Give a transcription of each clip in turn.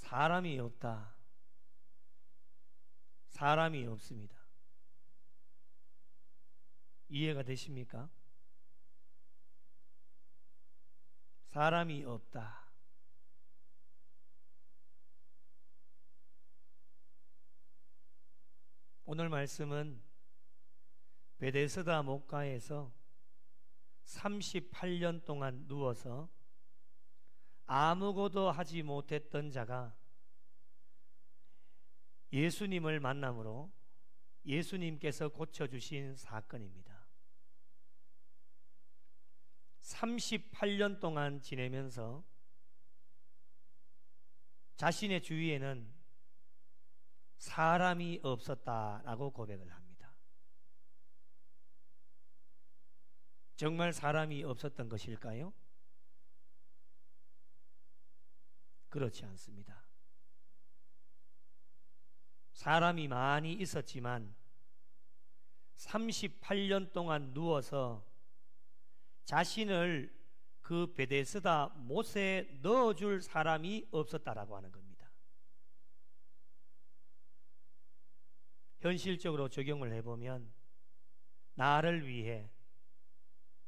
사람이 없다. 사람이 없습니다. 이해가 되십니까? 사람이 없다. 오늘 말씀은 베데스다 목가에서 38년 동안 누워서 아무것도 하지 못했던 자가 예수님을 만남으로 예수님께서 고쳐주신 사건입니다. 38년 동안 지내면서 자신의 주위에는 사람이 없었다라고 고백을 합니다. 정말 사람이 없었던 것일까요? 그렇지 않습니다. 사람이 많이 있었지만 38년 동안 누워서 자신을 그 베데스다 못에 넣어줄 사람이 없었다라고 하는 겁니다. 현실적으로 적용을 해보면 나를 위해,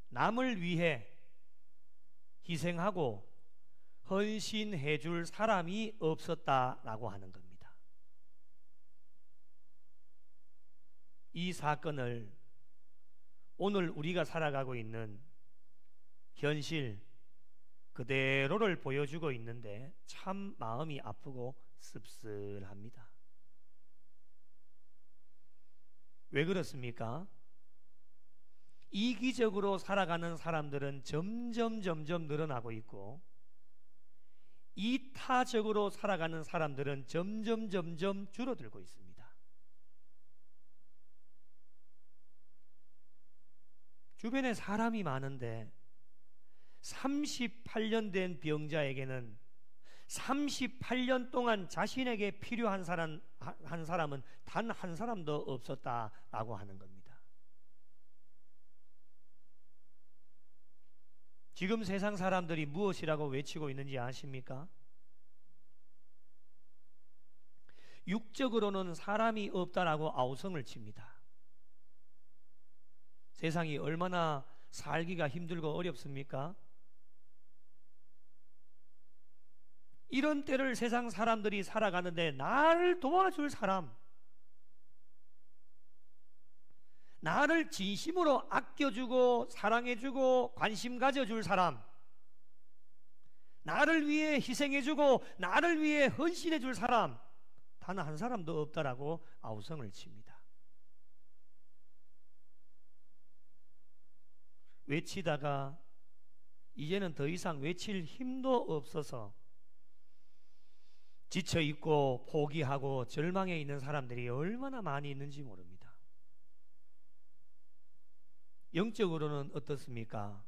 남을 위해 희생하고 헌신해 줄 사람이 없었다라고 하는 겁니다. 이 사건을 오늘 우리가 살아가고 있는 현실 그대로를 보여주고 있는데 참 마음이 아프고 씁쓸합니다. 왜 그렇습니까? 이기적으로 살아가는 사람들은 점점 늘어나고 있고, 이타적으로 살아가는 사람들은 점점 줄어들고 있습니다. 주변에 사람이 많은데 38년 된 병자에게는 38년 동안 자신에게 필요한 한 사람은 단 한 사람도 없었다라고 하는 겁니다. 지금 세상 사람들이 무엇이라고 외치고 있는지 아십니까? 육적으로는 사람이 없다라고 아우성을 칩니다. 세상이 얼마나 살기가 힘들고 어렵습니까? 이런 때를 세상 사람들이 살아가는데 나를 도와줄 사람, 나를 진심으로 아껴주고 사랑해주고 관심 가져줄 사람, 나를 위해 희생해주고 나를 위해 헌신해줄 사람 단 한 사람도 없다라고 아우성을 칩니다. 외치다가 이제는 더 이상 외칠 힘도 없어서 지쳐있고 포기하고 절망해 있는 사람들이 얼마나 많이 있는지 모릅니다. 영적으로는 어떻습니까?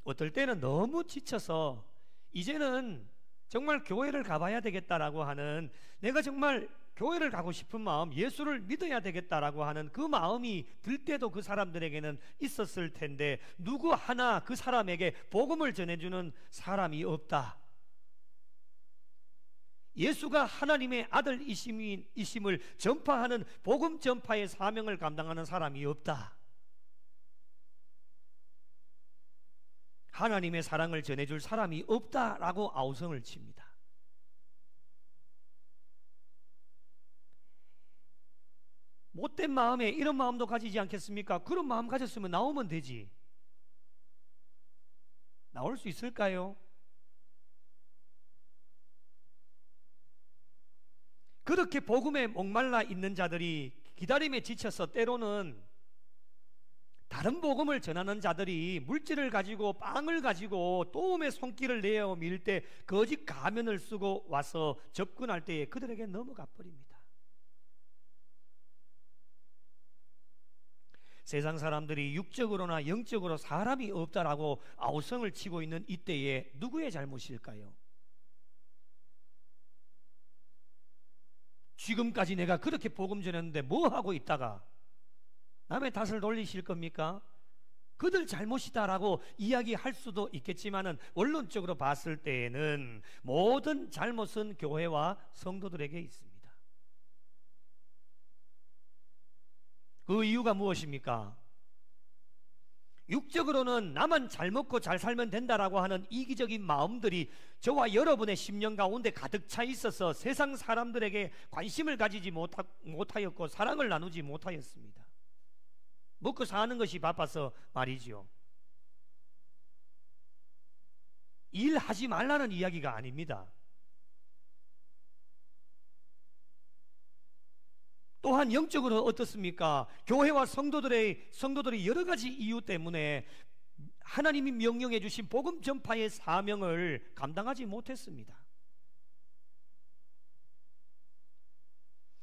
어떨 때는 너무 지쳐서 이제는 정말 교회를 가봐야 되겠다라고 하는, 내가 정말 교회를 가고 싶은 마음, 예수를 믿어야 되겠다라고 하는 그 마음이 들 때도 그 사람들에게는 있었을 텐데 누구 하나 그 사람에게 복음을 전해주는 사람이 없다. 예수가 하나님의 아들이심을 전파하는 복음 전파의 사명을 감당하는 사람이 없다. 하나님의 사랑을 전해줄 사람이 없다라고 아우성을 칩니다. 못된 마음에 이런 마음도 가지지 않겠습니까? 그런 마음 가졌으면 나오면 되지. 나올 수 있을까요? 그렇게 복음에 목말라 있는 자들이 기다림에 지쳐서 때로는 다른 복음을 전하는 자들이 물질을 가지고 빵을 가지고 도움의 손길을 내어 밀 때 거짓 가면을 쓰고 와서 접근할 때에 그들에게 넘어가 버립니다. 세상 사람들이 육적으로나 영적으로 사람이 없다라고 아우성을 치고 있는 이때에 누구의 잘못일까요? 지금까지 내가 그렇게 복음 전했는데 뭐 하고 있다가 남의 탓을 돌리실 겁니까? 그들 잘못이다라고 이야기할 수도 있겠지만은 원론적으로 봤을 때에는 모든 잘못은 교회와 성도들에게 있습니다. 그 이유가 무엇입니까? 육적으로는 나만 잘 먹고 잘 살면 된다라고 하는 이기적인 마음들이 저와 여러분의 심령 가운데 가득 차 있어서 세상 사람들에게 관심을 가지지 못하였고 사랑을 나누지 못하였습니다. 먹고 사는 것이 바빠서 말이죠. 일하지 말라는 이야기가 아닙니다. 또한 영적으로 어떻습니까? 교회와 성도들이 여러 가지 이유 때문에 하나님이 명령해 주신 복음 전파의 사명을 감당하지 못했습니다.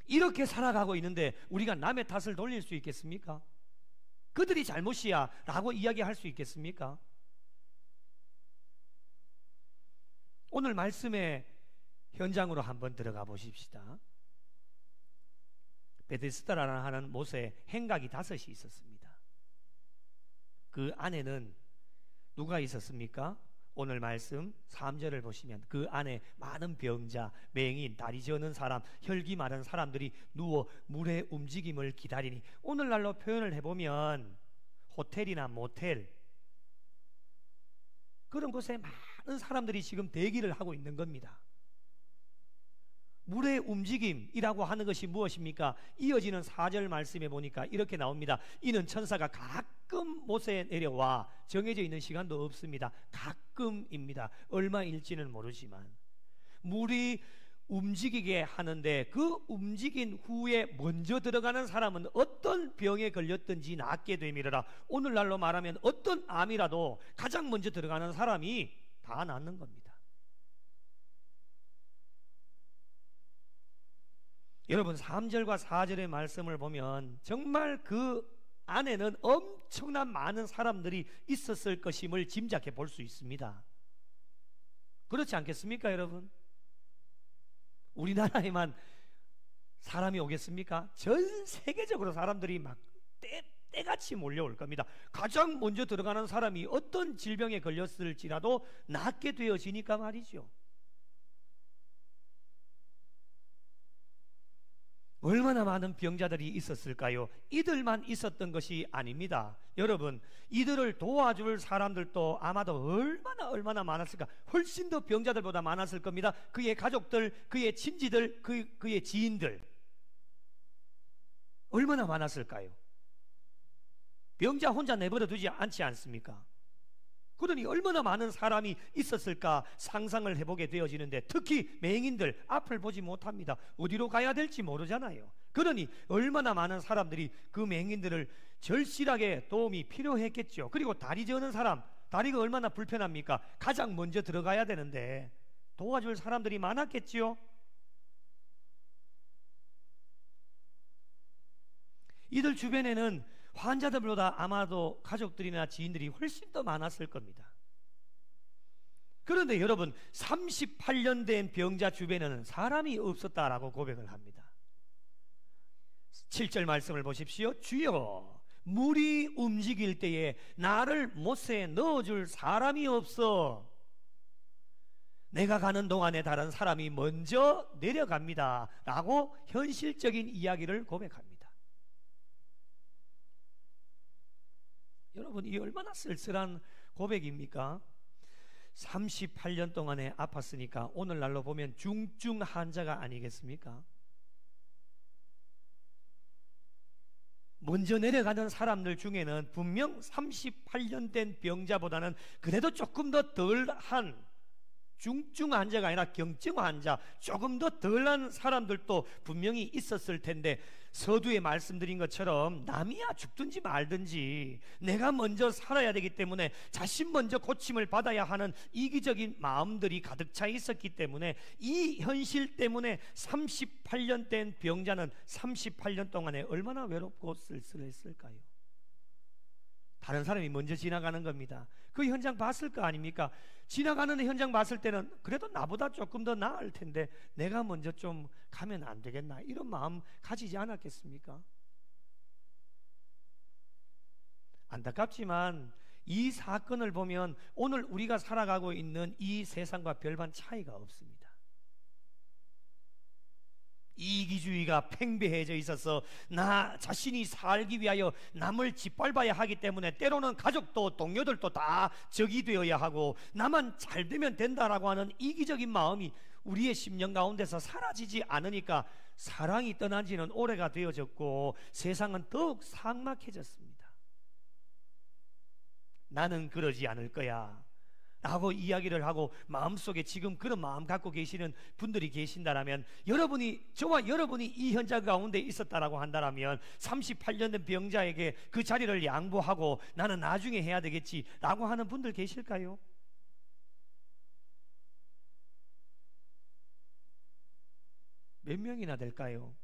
이렇게 살아가고 있는데 우리가 남의 탓을 돌릴 수 있겠습니까? 그들이 잘못이야 라고 이야기할 수 있겠습니까? 오늘 말씀의 현장으로 한번 들어가 보십시다. 베데스다라는 하는 못에 행각이 5이 있었습니다. 그 안에는 누가 있었습니까? 오늘 말씀 3절을 보시면 그 안에 많은 병자, 맹인, 다리 저는 사람, 혈기 마른 사람들이 누워 물의 움직임을 기다리니, 오늘날로 표현을 해보면 호텔이나 모텔 그런 곳에 많은 사람들이 지금 대기를 하고 있는 겁니다. 물의 움직임이라고 하는 것이 무엇입니까? 이어지는 4절 말씀에 보니까 이렇게 나옵니다. 이는 천사가 가끔 못에 내려와 정해져 있는 시간도 없습니다. 가끔입니다. 얼마일지는 모르지만 물이 움직이게 하는데 그 움직인 후에 먼저 들어가는 사람은 어떤 병에 걸렸든지 낫게 되미르라. 오늘날로 말하면 어떤 암이라도 가장 먼저 들어가는 사람이 다 낫는 겁니다. 여러분 3절과 4절의 말씀을 보면 정말 그 안에는 엄청난 많은 사람들이 있었을 것임을 짐작해 볼 수 있습니다. 그렇지 않겠습니까, 여러분? 우리나라에만 사람이 오겠습니까? 전 세계적으로 사람들이 막 때같이 몰려올 겁니다. 가장 먼저 들어가는 사람이 어떤 질병에 걸렸을지라도 낫게 되어지니까 말이죠. 얼마나 많은 병자들이 있었을까요? 이들만 있었던 것이 아닙니다. 여러분, 이들을 도와줄 사람들도 아마도 얼마나 많았을까? 훨씬 더 병자들보다 많았을 겁니다. 그의 가족들, 그의 친지들, 그의 지인들 얼마나 많았을까요? 병자 혼자 내버려 두지 않지 않습니까? 그러니 얼마나 많은 사람이 있었을까 상상을 해보게 되어지는데, 특히 맹인들 앞을 보지 못합니다. 어디로 가야 될지 모르잖아요. 그러니 얼마나 많은 사람들이 그 맹인들을 절실하게 도움이 필요했겠죠. 그리고 다리 저는 사람, 다리가 얼마나 불편합니까? 가장 먼저 들어가야 되는데 도와줄 사람들이 많았겠지요. 이들 주변에는 환자들보다 아마도 가족들이나 지인들이 훨씬 더 많았을 겁니다. 그런데 여러분, 38년 된 병자 주변에는 사람이 없었다라고 고백을 합니다. 7절 말씀을 보십시오. 주여, 물이 움직일 때에 나를 못에 넣어줄 사람이 없어. 내가 가는 동안에 다른 사람이 먼저 내려갑니다 라고 현실적인 이야기를 고백합니다. 여러분, 이 얼마나 쓸쓸한 고백입니까? 38년 동안에 아팠으니까 오늘날로 보면 중증 환자가 아니겠습니까? 먼저 내려가는 사람들 중에는 분명 38년 된 병자보다는 그래도 조금 더 덜한 중증 환자가 아니라 경증 환자, 조금 더 덜한 사람들도 분명히 있었을 텐데, 서두에 말씀드린 것처럼 남이야 죽든지 말든지 내가 먼저 살아야 되기 때문에 자신 먼저 고침을 받아야 하는 이기적인 마음들이 가득 차 있었기 때문에, 이 현실 때문에 38년 된 병자는 38년 동안에 얼마나 외롭고 쓸쓸했을까요? 다른 사람이 먼저 지나가는 겁니다. 그 현장 봤을 거 아닙니까? 지나가는 현장 봤을 때는 그래도 나보다 조금 더 나을 텐데 내가 먼저 좀 가면 안 되겠나, 이런 마음 가지지 않았겠습니까? 안타깝지만 이 사건을 보면 오늘 우리가 살아가고 있는 이 세상과 별반 차이가 없습니다. 이기주의가 팽배해져 있어서 나 자신이 살기 위하여 남을 짓밟아야 하기 때문에 때로는 가족도 동료들도 다 적이 되어야 하고 나만 잘 되면 된다라고 하는 이기적인 마음이 우리의 심령 가운데서 사라지지 않으니까 사랑이 떠난 지는 오래가 되어졌고 세상은 더욱 삭막해졌습니다. 나는 그러지 않을 거야 라고 이야기를 하고 마음속에 지금 그런 마음 갖고 계시는 분들이 계신다라면, 저와 여러분이 이 현장 가운데 있었다라고 한다라면 38년 된 병자에게 그 자리를 양보하고 나는 나중에 해야 되겠지 라고 하는 분들 계실까요? 몇 명이나 될까요?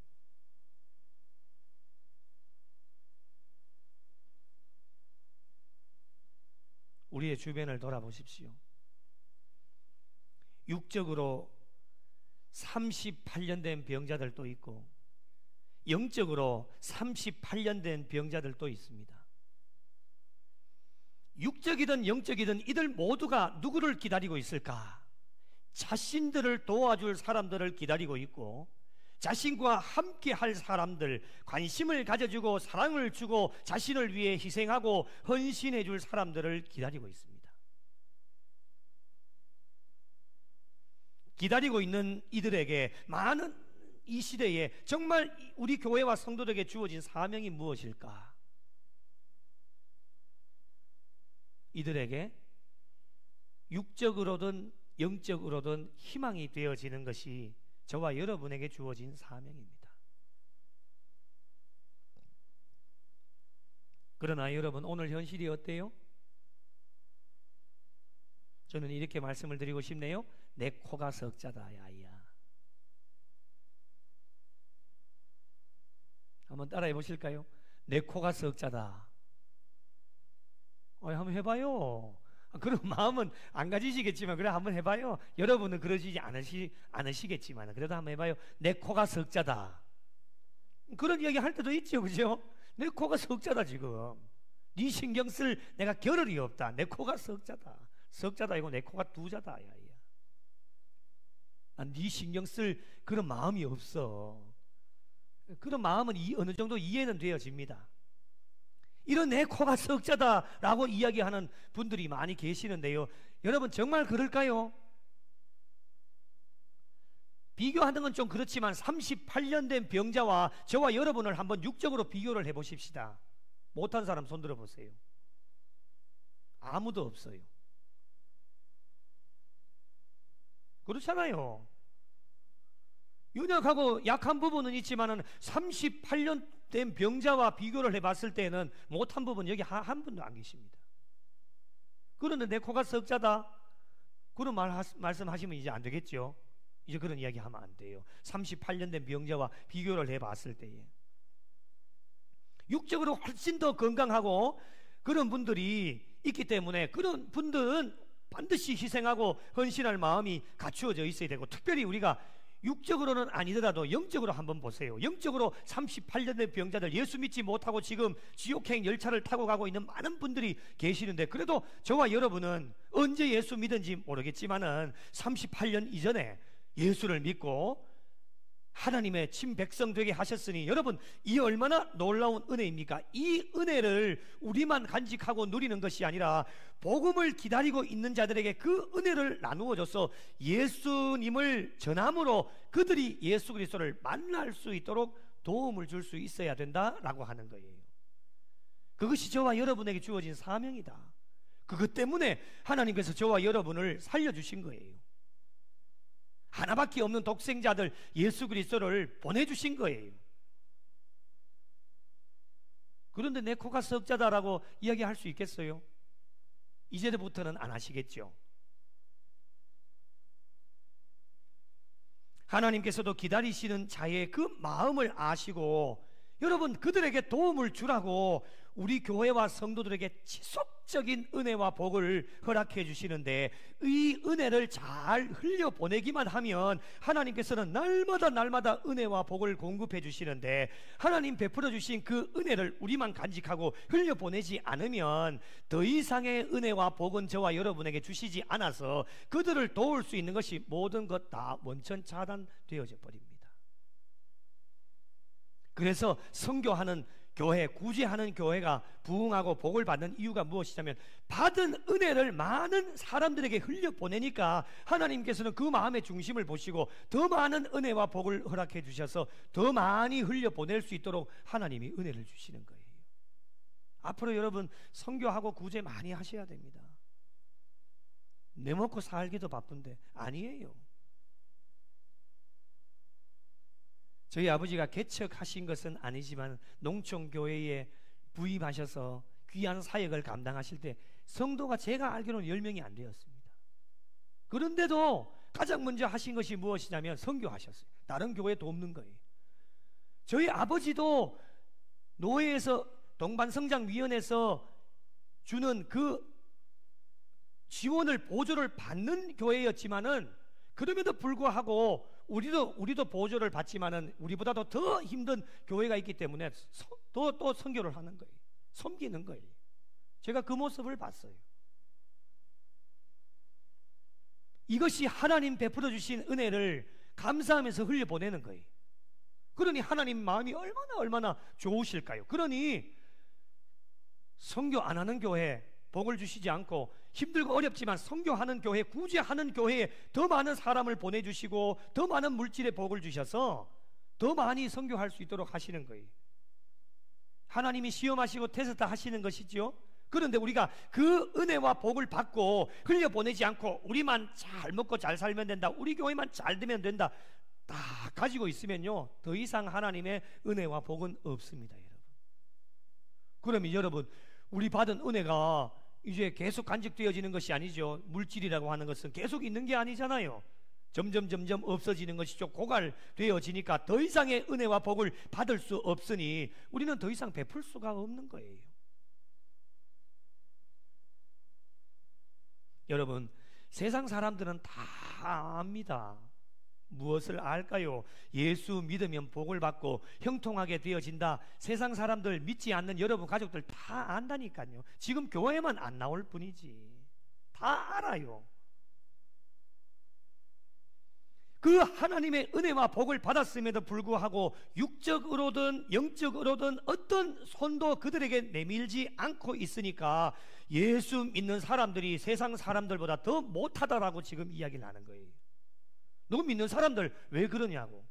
우리의 주변을 돌아보십시오. 육적으로 38년 된 병자들도 있고 영적으로 38년 된 병자들도 있습니다. 육적이든 영적이든 이들 모두가 누구를 기다리고 있을까? 자신들을 도와줄 사람들을 기다리고 있고 자신과 함께 할 사람들, 관심을 가져주고 사랑을 주고 자신을 위해 희생하고 헌신해 줄 사람들을 기다리고 있습니다. 기다리고 있는 이들에게 많은 이 시대에 정말 우리 교회와 성도들에게 주어진 사명이 무엇일까? 이들에게 육적으로든 영적으로든 희망이 되어지는 것이 저와 여러분에게 주어진 사명입니다. 그러나 여러분, 오늘 현실이 어때요? 저는 이렇게 말씀을 드리고 싶네요. 내 코가 석자다 야야. 한번 따라해 보실까요? 내 코가 석자다. 한번 해봐요. 그런 마음은 안 가지시겠지만 그래 한번 해봐요. 여러분은 그러시지 않으시겠지만 그래도 한번 해봐요. 내 코가 석자다. 그런 이야기 할 때도 있죠, 그죠? 내 코가 석자다. 지금 네 신경 쓸 내가 겨를이 없다. 내 코가 석자다. 석자다 이거 내 코가 두자다. 야야. 난 네 신경 쓸 그런 마음이 없어. 그런 마음은 어느 정도 이해는 되어집니다. 이런 내 코가 석자다라고 이야기하는 분들이 많이 계시는데요, 여러분 정말 그럴까요? 비교하는 건 좀 그렇지만 38년 된 병자와 저와 여러분을 한번 육적으로 비교를 해보십시다. 못한 사람 손 들어보세요. 아무도 없어요. 그렇잖아요. 연약하고 약한 부분은 있지만은 38년 된 병자와 비교를 해봤을 때는 못한 부분 여기 한 분도 안 계십니다. 그런데 내 코가 석자다 그런 말씀하시면 이제 안 되겠죠. 이제 그런 이야기 하면 안 돼요. 38년 된 병자와 비교를 해봤을 때에 육적으로 훨씬 더 건강하고 그런 분들이 있기 때문에 그런 분들은 반드시 희생하고 헌신할 마음이 갖추어져 있어야 되고, 특별히 우리가 육적으로는 아니더라도 영적으로 한번 보세요. 영적으로 38년 된 병자들, 예수 믿지 못하고 지금 지옥행 열차를 타고 가고 있는 많은 분들이 계시는데, 그래도 저와 여러분은 언제 예수 믿은지 모르겠지만은 38년 이전에 예수를 믿고 하나님의 친백성 되게 하셨으니, 여러분 이 얼마나 놀라운 은혜입니까? 이 은혜를 우리만 간직하고 누리는 것이 아니라 복음을 기다리고 있는 자들에게 그 은혜를 나누어 줘서 예수님을 전함으로 그들이 예수 그리스도를 만날 수 있도록 도움을 줄 수 있어야 된다라고 하는 거예요. 그것이 저와 여러분에게 주어진 사명이다. 그것 때문에 하나님께서 저와 여러분을 살려주신 거예요. 하나밖에 없는 독생자들 예수 그리스도를 보내주신 거예요. 그런데 내 코가 석자다라고 이야기할 수 있겠어요? 이제부터는 안 하시겠죠. 하나님께서도 기다리시는 자의 그 마음을 아시고 여러분 그들에게 도움을 주라고 우리 교회와 성도들에게 법적인 은혜와 복을 허락해 주시는데, 이 은혜를 잘 흘려보내기만 하면 하나님께서는 날마다 은혜와 복을 공급해 주시는데, 하나님 베풀어 주신 그 은혜를 우리만 간직하고 흘려보내지 않으면 더 이상의 은혜와 복은 저와 여러분에게 주시지 않아서 그들을 도울 수 있는 것이 모든 것 다 원천 차단되어져 버립니다. 그래서 선교하는 교회, 구제하는 교회가 부흥하고 복을 받는 이유가 무엇이냐면, 받은 은혜를 많은 사람들에게 흘려보내니까 하나님께서는 그 마음의 중심을 보시고 더 많은 은혜와 복을 허락해 주셔서 더 많이 흘려보낼 수 있도록 하나님이 은혜를 주시는 거예요. 앞으로 여러분 선교하고 구제 많이 하셔야 됩니다. 내 먹고 살기도 바쁜데 아니에요. 저희 아버지가 개척하신 것은 아니지만 농촌교회에 부임하셔서 귀한 사역을 감당하실 때 성도가 제가 알기로는 10명이 안 되었습니다. 그런데도 가장 먼저 하신 것이 무엇이냐면 선교하셨어요. 다른 교회 돕는 거예요. 저희 아버지도 노회에서 동반성장위원회에서 주는 그 지원을 보조를 받는 교회였지만은, 그럼에도 불구하고 우리도 보조를 받지만은 우리보다도 더 힘든 교회가 있기 때문에 또 선교를 하는 거예요. 섬기는 거예요. 제가 그 모습을 봤어요. 이것이 하나님 베풀어 주신 은혜를 감사하면서 흘려보내는 거예요. 그러니 하나님 마음이 얼마나 좋으실까요? 그러니 선교 안 하는 교회 복을 주시지 않고, 힘들고 어렵지만 선교하는 교회, 구제하는 교회에 더 많은 사람을 보내주시고 더 많은 물질의 복을 주셔서 더 많이 선교할 수 있도록 하시는 거예요. 하나님이 시험하시고 테스트 하시는 것이죠. 그런데 우리가 그 은혜와 복을 받고 흘려보내지 않고 우리만 잘 먹고 잘 살면 된다, 우리 교회만 잘 되면 된다, 다 가지고 있으면요 더 이상 하나님의 은혜와 복은 없습니다. 여러분, 그러면 여러분 우리 받은 은혜가 이제 계속 간직되어지는 것이 아니죠. 물질이라고 하는 것은 계속 있는 게 아니잖아요. 점점 없어지는 것이죠. 고갈되어지니까 더 이상의 은혜와 복을 받을 수 없으니 우리는 더 이상 베풀 수가 없는 거예요. 여러분, 세상 사람들은 다 압니다. 무엇을 알까요? 예수 믿으면 복을 받고 형통하게 되어진다. 세상 사람들, 믿지 않는 여러분 가족들 다 안다니까요. 지금 교회만 안 나올 뿐이지 다 알아요. 그 하나님의 은혜와 복을 받았음에도 불구하고 육적으로든 영적으로든 어떤 손도 그들에게 내밀지 않고 있으니까 예수 믿는 사람들이 세상 사람들보다 더 못하다라고 지금 이야기를 하는 거예요. 너 믿는 사람들 왜 그러냐고.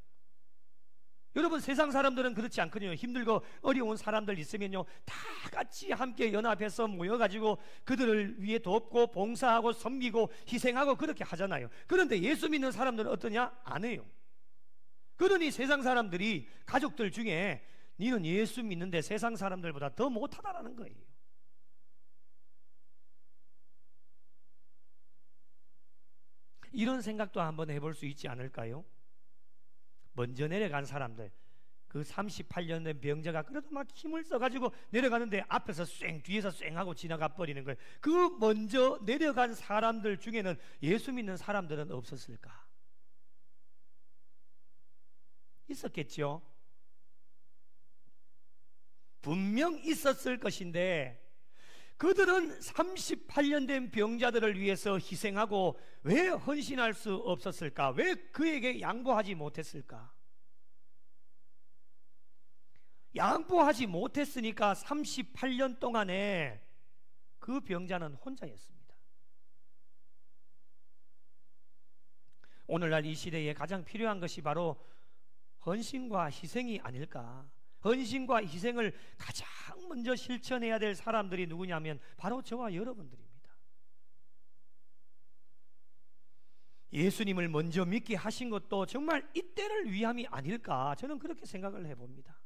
여러분, 세상 사람들은 그렇지 않거든요. 힘들고 어려운 사람들 있으면요 다 같이 함께 연합해서 모여가지고 그들을 위해 돕고 봉사하고 섬기고 희생하고 그렇게 하잖아요. 그런데 예수 믿는 사람들은 어떠냐? 안 해요. 그러니 세상 사람들이 가족들 중에 니는 예수 믿는데 세상 사람들보다 더 못하다라는 거예요. 이런 생각도 한번 해볼 수 있지 않을까요? 먼저 내려간 사람들, 그 38년 된 병자가 그래도 막 힘을 써가지고 내려가는데 앞에서 쌩 뒤에서 쌩 하고 지나가 버리는 거예요. 그 먼저 내려간 사람들 중에는 예수 믿는 사람들은 없었을까? 있었겠죠. 분명 있었을 것인데 그들은 38년 된 병자들을 위해서 희생하고 왜 헌신할 수 없었을까? 왜 그에게 양보하지 못했을까? 양보하지 못했으니까 38년 동안에 그 병자는 혼자였습니다. 오늘날 이 시대에 가장 필요한 것이 바로 헌신과 희생이 아닐까? 헌신과 희생을 가장 먼저 실천해야 될 사람들이 누구냐면 바로 저와 여러분들입니다. 예수님을 먼저 믿게 하신 것도 정말 이때를 위함이 아닐까, 저는 그렇게 생각을 해봅니다.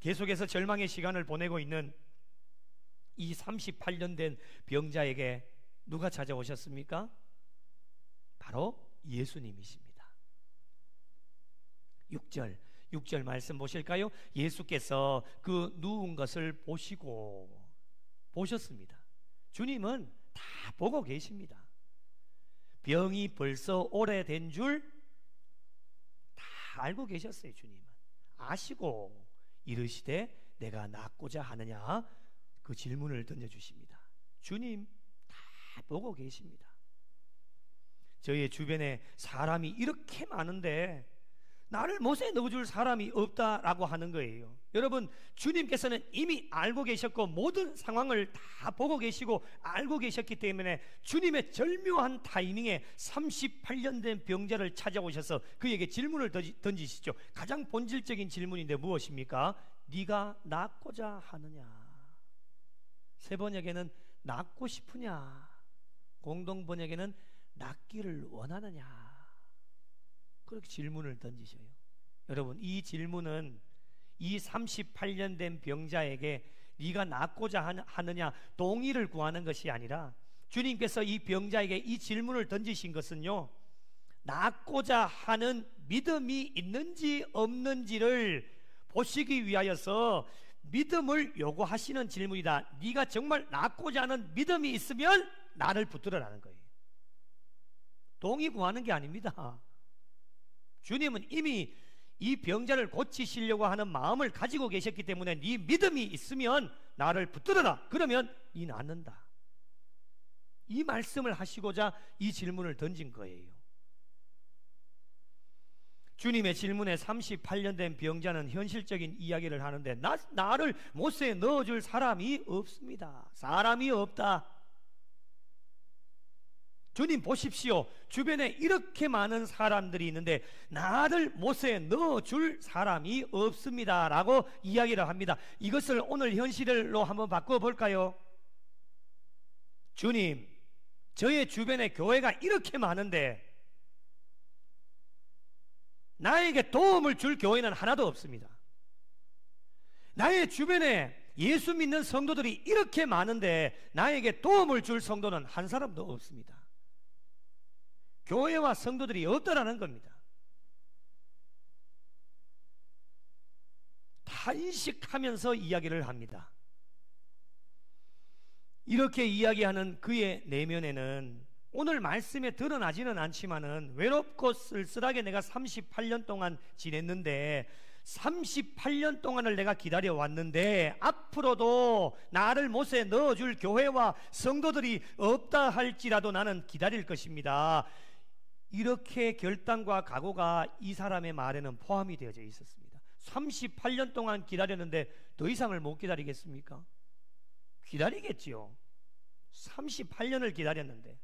계속해서 절망의 시간을 보내고 있는 이 38년 된 병자에게 누가 찾아오셨습니까? 바로 예수님이십니다. 6절, 6절 말씀 보실까요? 예수께서 그 누운 것을 보셨습니다. 주님은 다 보고 계십니다. 병이 벌써 오래된 줄 다 알고 계셨어요. 주님은 아시고 이르시되 내가 낫고자 하느냐, 그 질문을 던져주십니다. 주님 다 보고 계십니다. 저의 주변에 사람이 이렇게 많은데 나를 못에 넣어줄 사람이 없다라고 하는 거예요. 여러분, 주님께서는 이미 알고 계셨고 모든 상황을 다 보고 계시고 알고 계셨기 때문에 주님의 절묘한 타이밍에 38년 된 병자를 찾아오셔서 그에게 질문을 던지시죠. 가장 본질적인 질문인데 무엇입니까? 네가 낫고자 하느냐? 새 번역에는 낫고 싶으냐? 공동 번역에는 낫기를 원하느냐? 그렇게 질문을 던지셔요. 여러분, 이 질문은 이 38년 된 병자에게 네가 낫고자 하느냐 동의를 구하는 것이 아니라 주님께서 이 병자에게 이 질문을 던지신 것은요, 낫고자 하는 믿음이 있는지 없는지를 보시기 위하여서 믿음을 요구하시는 질문이다. 네가 정말 낫고자 하는 믿음이 있으면 나를 붙들어라는 거예요. 동의 구하는 게 아닙니다. 주님은 이미 이 병자를 고치시려고 하는 마음을 가지고 계셨기 때문에 네 믿음이 있으면 나를 붙들어라. 그러면 네 낫는다. 이 말씀을 하시고자 이 질문을 던진 거예요. 주님의 질문에 38년 된 병자는 현실적인 이야기를 하는데 나를 못에 넣어줄 사람이 없습니다. 사람이 없다. 주님 보십시오. 주변에 이렇게 많은 사람들이 있는데 나를 못에 넣어줄 사람이 없습니다 라고 이야기를 합니다. 이것을 오늘 현실로 한번 바꿔볼까요? 주님, 저의 주변에 교회가 이렇게 많은데 나에게 도움을 줄 교회는 하나도 없습니다. 나의 주변에 예수 믿는 성도들이 이렇게 많은데 나에게 도움을 줄 성도는 한 사람도 없습니다. 교회와 성도들이 없다라는 겁니다. 탄식하면서 이야기를 합니다. 이렇게 이야기하는 그의 내면에는 오늘 말씀에 드러나지는 않지만은 외롭고 쓸쓸하게 내가 38년 동안 지냈는데 38년 동안을 내가 기다려왔는데 앞으로도 나를 못에 넣어줄 교회와 성도들이 없다 할지라도 나는 기다릴 것입니다. 이렇게 결단과 각오가 이 사람의 말에는 포함이 되어져 있었습니다. 38년 동안 기다렸는데 더 이상을 못 기다리겠습니까? 기다리겠지요. 38년을 기다렸는데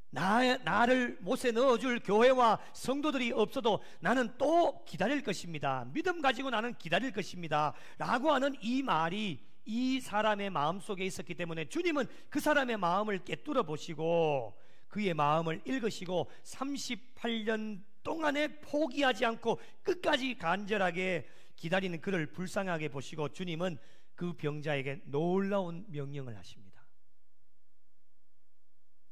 나를 못에 넣어줄 교회와 성도들이 없어도 나는 또 기다릴 것입니다. 믿음 가지고 나는 기다릴 것입니다 라고 하는 이 말이 이 사람의 마음속에 있었기 때문에 주님은 그 사람의 마음을 꿰뚫어 보시고 그의 마음을 읽으시고 38년 동안에 포기하지 않고 끝까지 간절하게 기다리는 그를 불쌍하게 보시고 주님은 그 병자에게 놀라운 명령을 하십니다.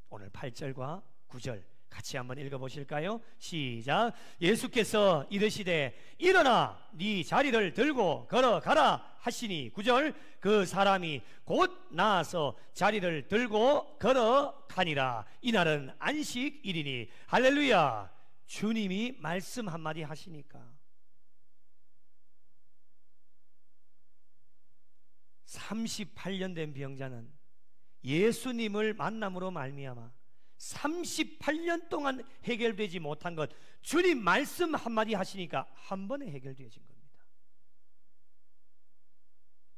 오늘 8절과 9절 같이 한번 읽어보실까요? 시작. 예수께서 이르시되 일어나 네 자리를 들고 걸어가라 하시니 9절 그 사람이 곧 나아서 자리를 들고 걸어가니라. 이날은 안식일이니. 할렐루야. 주님이 말씀 한마디 하시니까 38년 된 병자는 예수님을 만남으로 말미암아 38년 동안 해결되지 못한 것 주님 말씀 한마디 하시니까 한 번에 해결되어진 겁니다.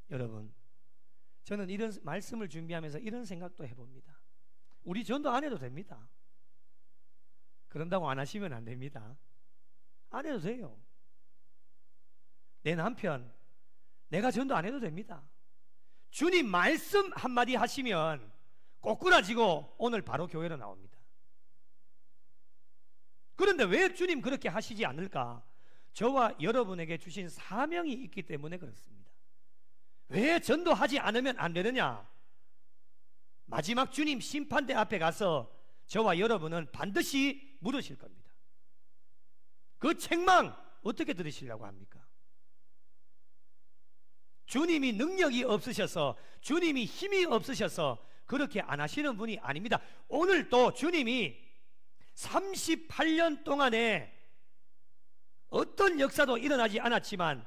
여러분, 저는 이런 말씀을 준비하면서 이런 생각도 해봅니다. 우리 전도 안 해도 됩니다. 그런다고 안 하시면 안 됩니다. 안 해도 돼요. 내 남편, 내가 전도 안 해도 됩니다. 주님 말씀 한마디 하시면 꼬꾸라지고 오늘 바로 교회로 나옵니다. 그런데 왜 주님 그렇게 하시지 않을까? 저와 여러분에게 주신 사명이 있기 때문에 그렇습니다. 왜 전도하지 않으면 안 되느냐? 마지막 주님 심판대 앞에 가서 저와 여러분은 반드시 물으실 겁니다. 그 책망 어떻게 들으시려고 합니까? 주님이 능력이 없으셔서, 주님이 힘이 없으셔서 그렇게 안 하시는 분이 아닙니다. 오늘 또 주님이 38년 동안에 어떤 역사도 일어나지 않았지만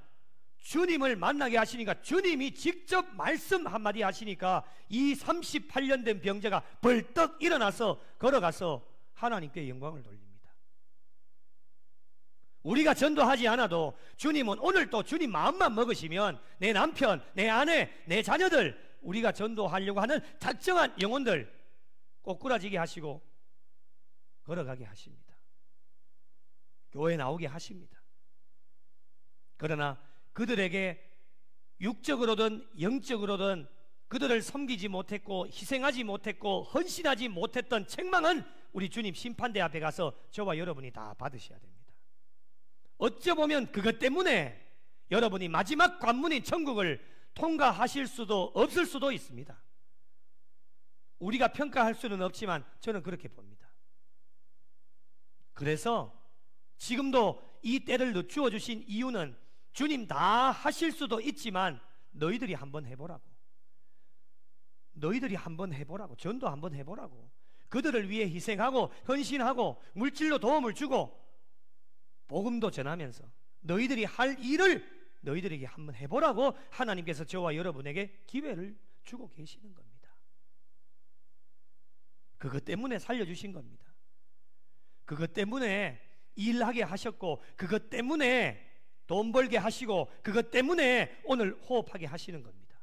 주님을 만나게 하시니까, 주님이 직접 말씀 한마디 하시니까 이 38년 된 병자가 벌떡 일어나서 걸어가서 하나님께 영광을 돌립니다. 우리가 전도하지 않아도 주님은 오늘 또 주님 마음만 먹으시면 내 남편, 내 아내, 내 자녀들, 우리가 전도하려고 하는 작정한 영혼들 꼬꾸라지게 하시고 걸어가게 하십니다. 교회 나오게 하십니다. 그러나 그들에게 육적으로든 영적으로든 그들을 섬기지 못했고 희생하지 못했고 헌신하지 못했던 책망은 우리 주님 심판대 앞에 가서 저와 여러분이 다 받으셔야 됩니다. 어쩌보면 그것 때문에 여러분이 마지막 관문인 천국을 통과하실 수도 없을 수도 있습니다. 우리가 평가할 수는 없지만 저는 그렇게 봅니다. 그래서 지금도 이 때를 늦추어 주신 이유는 주님 다 하실 수도 있지만 너희들이 한번 해보라고, 너희들이 한번 해보라고, 전도 한번 해보라고, 그들을 위해 희생하고 헌신하고 물질로 도움을 주고 복음도 전하면서 너희들이 할 일을 너희들에게 한번 해보라고 하나님께서 저와 여러분에게 기회를 주고 계시는 겁니다. 그것 때문에 살려주신 겁니다. 그것 때문에 일하게 하셨고, 그것 때문에 돈 벌게 하시고, 그것 때문에 오늘 호흡하게 하시는 겁니다.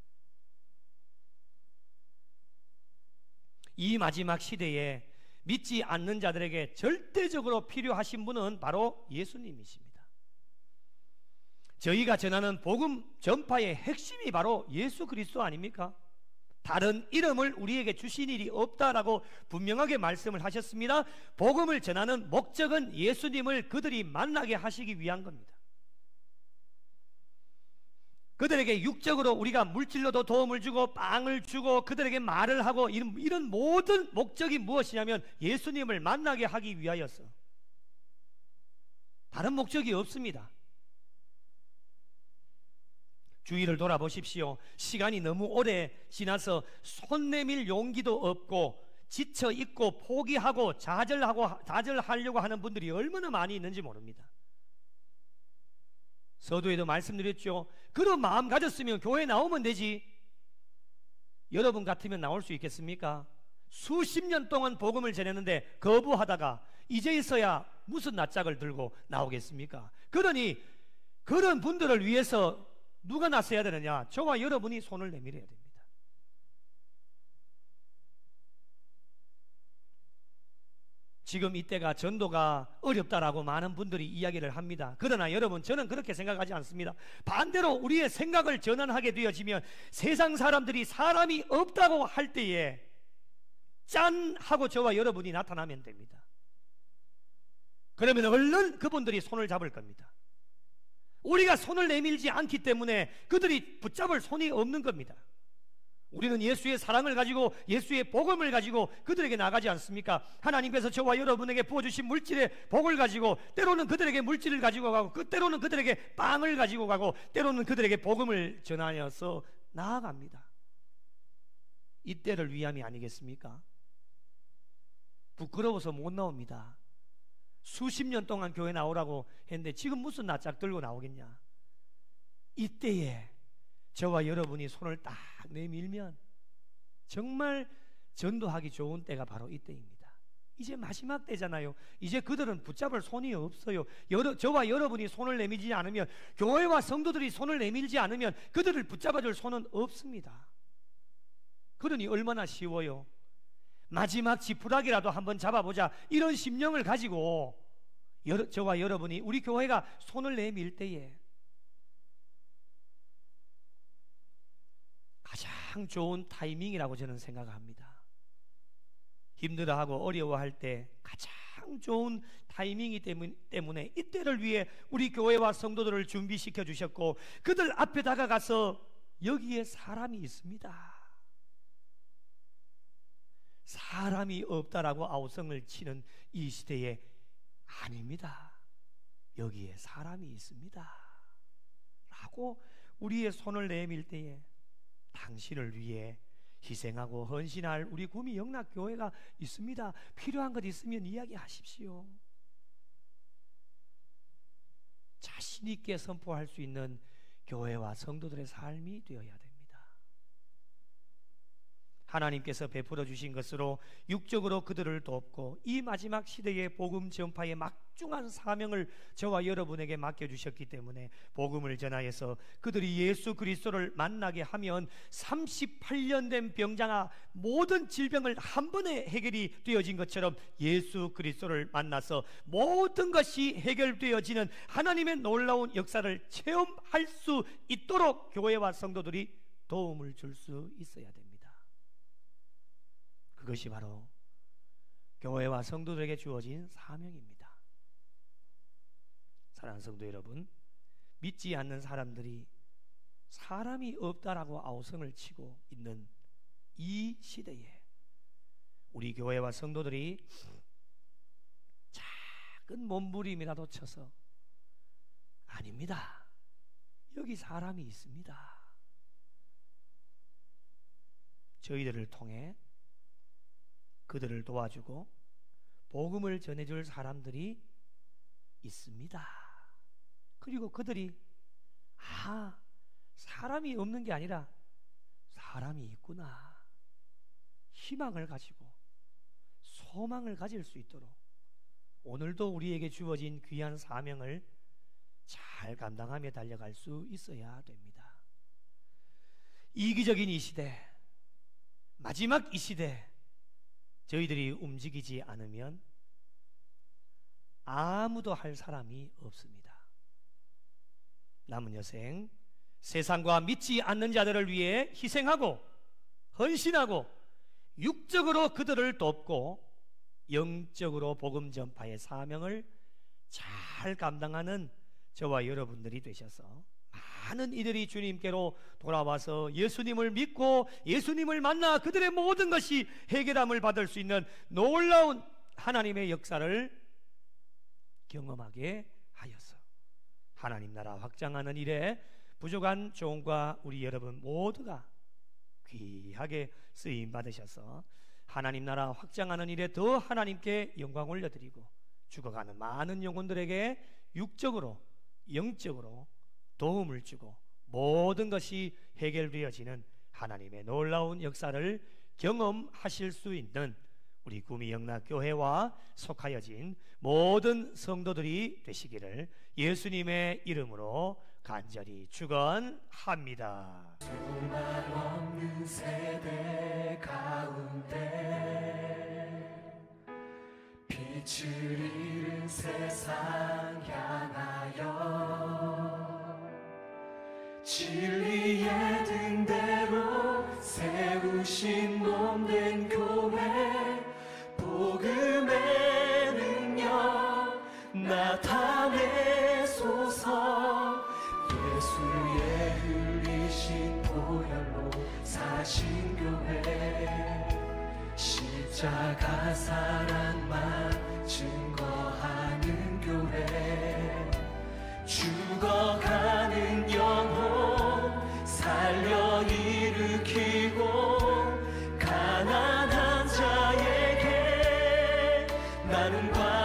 이 마지막 시대에 믿지 않는 자들에게 절대적으로 필요하신 분은 바로 예수님이십니다. 저희가 전하는 복음 전파의 핵심이 바로 예수 그리스도 아닙니까? 다른 이름을 우리에게 주신 일이 없다라고 분명하게 말씀을 하셨습니다. 복음을 전하는 목적은 예수님을 그들이 만나게 하시기 위한 겁니다. 그들에게 육적으로 우리가 물질로도 도움을 주고 빵을 주고 그들에게 말을 하고 이런 모든 목적이 무엇이냐면 예수님을 만나게 하기 위하여서, 다른 목적이 없습니다. 주위를 돌아보십시오. 시간이 너무 오래 지나서 손 내밀 용기도 없고 지쳐 있고 포기하고 좌절하려고 하는 분들이 얼마나 많이 있는지 모릅니다. 서두에도 말씀드렸죠. 그런 마음 가졌으면 교회 나오면 되지. 여러분 같으면 나올 수 있겠습니까? 수십 년 동안 복음을 전했는데 거부하다가 이제서야 무슨 낯짝을 들고 나오겠습니까? 그러니 그런 분들을 위해서 누가 나서야 되느냐? 저와 여러분이 손을 내밀어야 됩니다. 지금 이때가 전도가 어렵다라고 많은 분들이 이야기를 합니다. 그러나 여러분, 저는 그렇게 생각하지 않습니다. 반대로 우리의 생각을 전환하게 되어지면 세상 사람들이 사람이 없다고 할 때에 짠 하고 저와 여러분이 나타나면 됩니다. 그러면 얼른 그분들이 손을 잡을 겁니다. 우리가 손을 내밀지 않기 때문에 그들이 붙잡을 손이 없는 겁니다. 우리는 예수의 사랑을 가지고 예수의 복음을 가지고 그들에게 나가지 않습니까? 하나님께서 저와 여러분에게 부어주신 물질의 복을 가지고 때로는 그들에게 물질을 가지고 가고 때로는 그들에게 빵을 가지고 가고 때로는 그들에게 복음을 전하여서 나아갑니다. 이때를 위함이 아니겠습니까? 부끄러워서 못 나옵니다. 수십 년 동안 교회 나오라고 했는데 지금 무슨 낯짝 들고 나오겠냐? 이때에 저와 여러분이 손을 딱 내밀면 정말 전도하기 좋은 때가 바로 이때입니다. 이제 마지막 때잖아요. 이제 그들은 붙잡을 손이 없어요. 저와 여러분이 손을 내밀지 않으면, 교회와 성도들이 손을 내밀지 않으면 그들을 붙잡아줄 손은 없습니다. 그러니 얼마나 쉬워요. 마지막 지푸라기라도 한번 잡아보자, 이런 심령을 가지고 저와 여러분이, 우리 교회가 손을 내밀 때에 가장 좋은 타이밍이라고 저는 생각합니다. 힘들어하고 어려워할 때 가장 좋은 타이밍이기 때문에 이때를 위해 우리 교회와 성도들을 준비시켜 주셨고, 그들 앞에 다가가서 여기에 사람이 있습니다, 사람이 없다라고 아우성을 치는 이 시대에 아닙니다. 여기에 사람이 있습니다 라고 우리의 손을 내밀 때에 당신을 위해 희생하고 헌신할 우리 구미 영락교회가 있습니다. 필요한 것 있으면 이야기하십시오. 자신 있게 선포할 수 있는 교회와 성도들의 삶이 되어야 됩니다. 하나님께서 베풀어 주신 것으로 육적으로 그들을 돕고 이 마지막 시대의 복음 전파의 막중한 사명을 저와 여러분에게 맡겨주셨기 때문에 복음을 전하여서 그들이 예수 그리스도를 만나게 하면 38년 된 병장아 모든 질병을 한 번에 해결이 되어진 것처럼 예수 그리스도를 만나서 모든 것이 해결되어지는 하나님의 놀라운 역사를 체험할 수 있도록 교회와 성도들이 도움을 줄 수 있어야 됩니다. 그것이 바로 교회와 성도들에게 주어진 사명입니다. 사랑하는 성도 여러분, 믿지 않는 사람들이 사람이 없다라고 아우성을 치고 있는 이 시대에 우리 교회와 성도들이 작은 몸부림이라도 쳐서 아닙니다, 여기 사람이 있습니다, 저희들을 통해 그들을 도와주고 복음을 전해줄 사람들이 있습니다. 그리고 그들이 사람이 없는 게 아니라 사람이 있구나, 희망을 가지고 소망을 가질 수 있도록 오늘도 우리에게 주어진 귀한 사명을 잘 감당하며 달려갈 수 있어야 됩니다. 이기적인 이 시대, 마지막 이 시대, 저희들이 움직이지 않으면 아무도 할 사람이 없습니다. 남은 여생 세상과 믿지 않는 자들을 위해 희생하고 헌신하고 육적으로 그들을 돕고 영적으로 복음 전파의 사명을 잘 감당하는 저와 여러분들이 되셔서 많은 이들이 주님께로 돌아와서 예수님을 믿고 예수님을 만나 그들의 모든 것이 해결함을 받을 수 있는 놀라운 하나님의 역사를 경험하게 하여서 하나님 나라 확장하는 일에 부족한 종과 우리 여러분 모두가 귀하게 쓰임 받으셔서 하나님 나라 확장하는 일에 더 하나님께 영광 올려드리고 죽어가는 많은 영혼들에게 육적으로 영적으로 도움을 주고 모든 것이 해결되어지는 하나님의 놀라운 역사를 경험하실 수 있는 우리 구미 영락교회와 속하여진 모든 성도들이 되시기를 예수님의 이름으로 간절히 축원합니다. 수만 없는 세대 가운데 빛을 잃은 세상 향하여 진리의 등대로 세우신 몸된 교회, 복음의 능력 나타내소서. 예수의 흘리신 보혈로 사신 교회, 십자가 사랑만 증거하는 교회, 죽어가는 영혼 살려 일으키고 가난한 자에게 나눔과